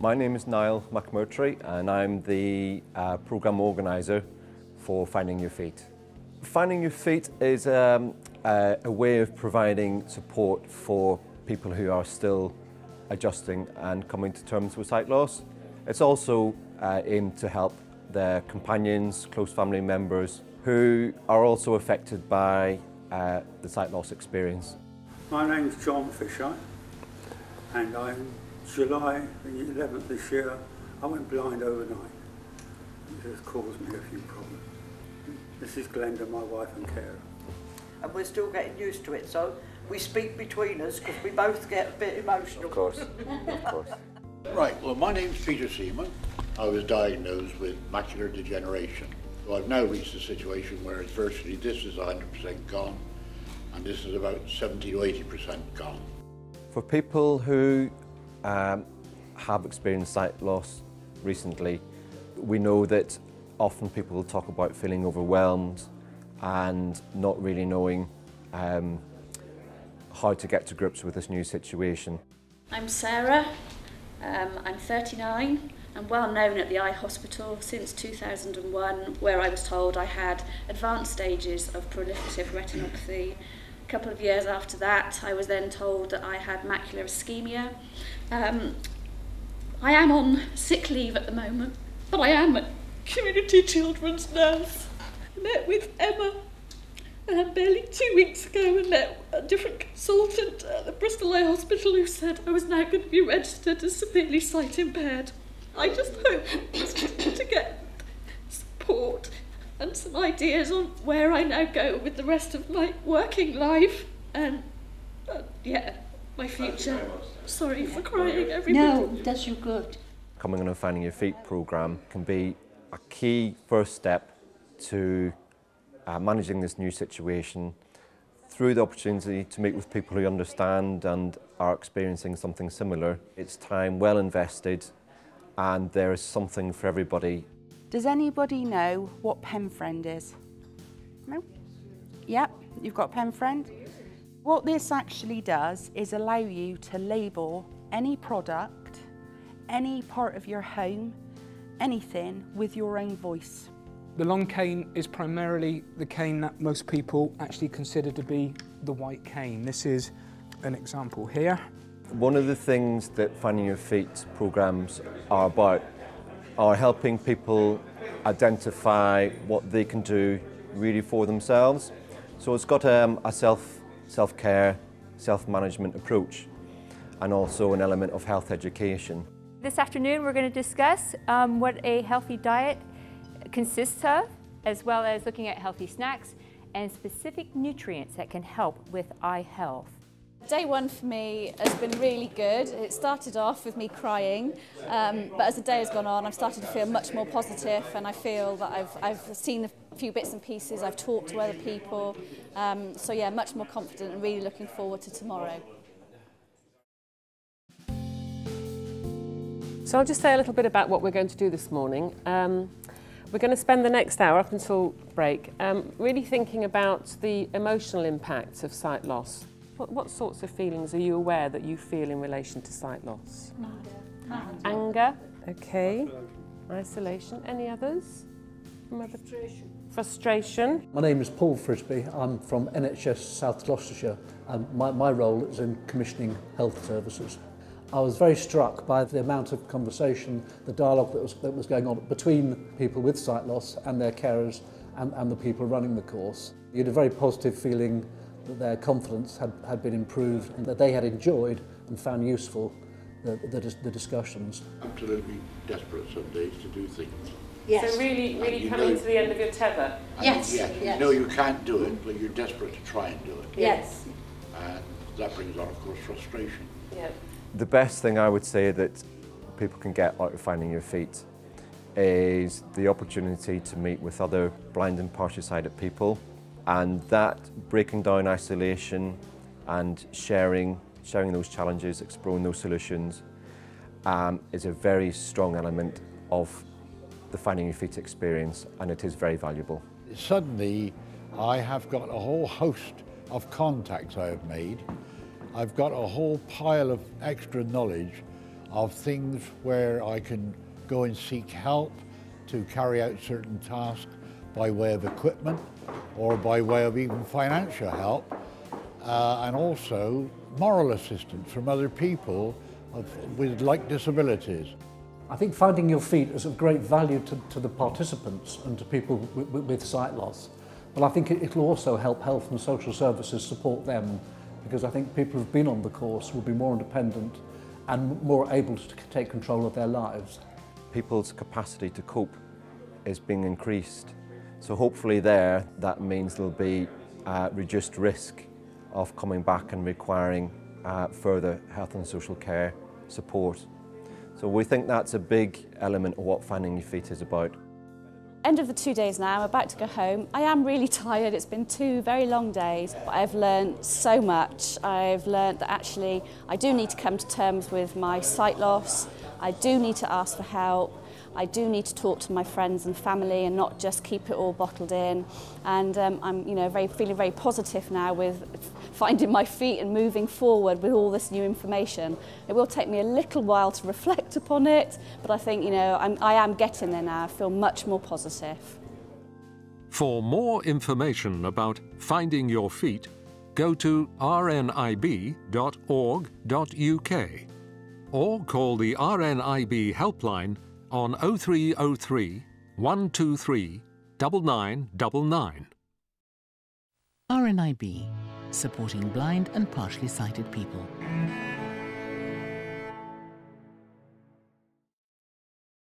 My name is Niall McMurtry and I'm the programme organiser for Finding Your Feet. Finding Your Feet is a way of providing support for people who are still adjusting and coming to terms with sight loss. It's also aimed to help their companions, close family members who are also affected by the sight loss experience. My name's John Fisher and I'm July the 11th this year, I went blind overnight. It has caused me a few problems. This is Glenda, my wife and carer. And we're still getting used to it, so we speak between us because we both get a bit emotional. Of course, of course. Right, well my name's Peter Seaman. I was diagnosed with macular degeneration. So I've now reached a situation where it's virtually this is 100% gone and this is about 70 to 80% gone. For people who have experienced sight loss recently, we know that often people will talk about feeling overwhelmed and not really knowing how to get to grips with this new situation. I'm Sarah, I'm 39. I'm well known at the eye hospital since 2001, where I was told I had advanced stages of proliferative retinopathy. A couple of years after that, I was then told that I had macular ischemia. I am on sick leave at the moment, but I am a community children's nurse. I met with Emma barely 2 weeks ago and met a different consultant at the Bristol Eye Hospital who said I was now going to be registered as severely sight impaired. I just hope to get support and some ideas on where I now go with the rest of my working life and, yeah, my future. Sorry for crying, everybody. No, does you good. Coming on a Finding Your Feet programme can be a key first step to managing this new situation through the opportunity to meet with people who understand and are experiencing something similar. It's time well invested and there is something for everybody. Does anybody know what PenFriend is? No? Yep, you've got PenFriend. What this actually does is allow you to label any product, any part of your home, anything with your own voice. The long cane is primarily the cane that most people actually consider to be the white cane. This is an example here. One of the things that Finding Your Feet programmes are about are helping people identify what they can do really for themselves. So it's got a self-care, self-management approach and also an element of health education. This afternoon we're going to discuss what a healthy diet consists of, as well as looking at healthy snacks and specific nutrients that can help with eye health. Day one for me has been really good. It started off with me crying, but as the day has gone on, I've started to feel much more positive, and I feel that I've seen a few bits and pieces, I've talked to other people, so yeah, much more confident and really looking forward to tomorrow. So I'll just say a little bit about what we're going to do this morning. We're going to spend the next hour up until break really thinking about the emotional impacts of sight loss. What sorts of feelings are you aware that you feel in relation to sight loss? Anger. Okay. Isolation. Any others? Frustration. My name is Paul Frisby. I'm from NHS South Gloucestershire and my role is in commissioning health services. I was very struck by the amount of conversation, the dialogue that was going on between people with sight loss and their carers and the people running the course. You had a very positive feeling that their confidence had been improved and that they had enjoyed and found useful the discussions. Absolutely desperate some days to do things. Yes. So really coming to the end of your tether? Yes. Yes. You know you can't do it, but you're desperate to try and do it. Yes. And that brings on, of course, frustration. Yeah. The best thing I would say that people can get out of Finding Your Feet is the opportunity to meet with other blind and partially sighted people, and that breaking down isolation and sharing those challenges, exploring those solutions is a very strong element of the Finding Your Feet experience, and it is very valuable. Suddenly I have got a whole host of contacts I have made. I've got a whole pile of extra knowledge of things where I can go and seek help to carry out certain tasks by way of equipment or by way of even financial help, and also moral assistance from other people with like disabilities. I think Finding Your Feet is of great value to the participants and to people with sight loss. But I think it'll also help health and social services support them, because I think people who've been on the course will be more independent and more able to take control of their lives. People's capacity to cope is being increased. So hopefully that means there'll be reduced risk of coming back and requiring further health and social care support. So we think that's a big element of what Finding Your Feet is about. End of the 2 days now, I'm about to go home. I am really tired, it's been 2 very long days, but I've learned so much. I've learned that actually I do need to come to terms with my sight loss, I do need to ask for help, I do need to talk to my friends and family and not just keep it all bottled in. And I'm feeling very positive now with finding my feet and moving forward with all this new information. It will take me a little while to reflect upon it, but I think I am getting there now. I feel much more positive. For more information about Finding Your Feet, go to rnib.org.uk or call the RNIB helpline on 0303 123 9999. RNIB, supporting blind and partially sighted people.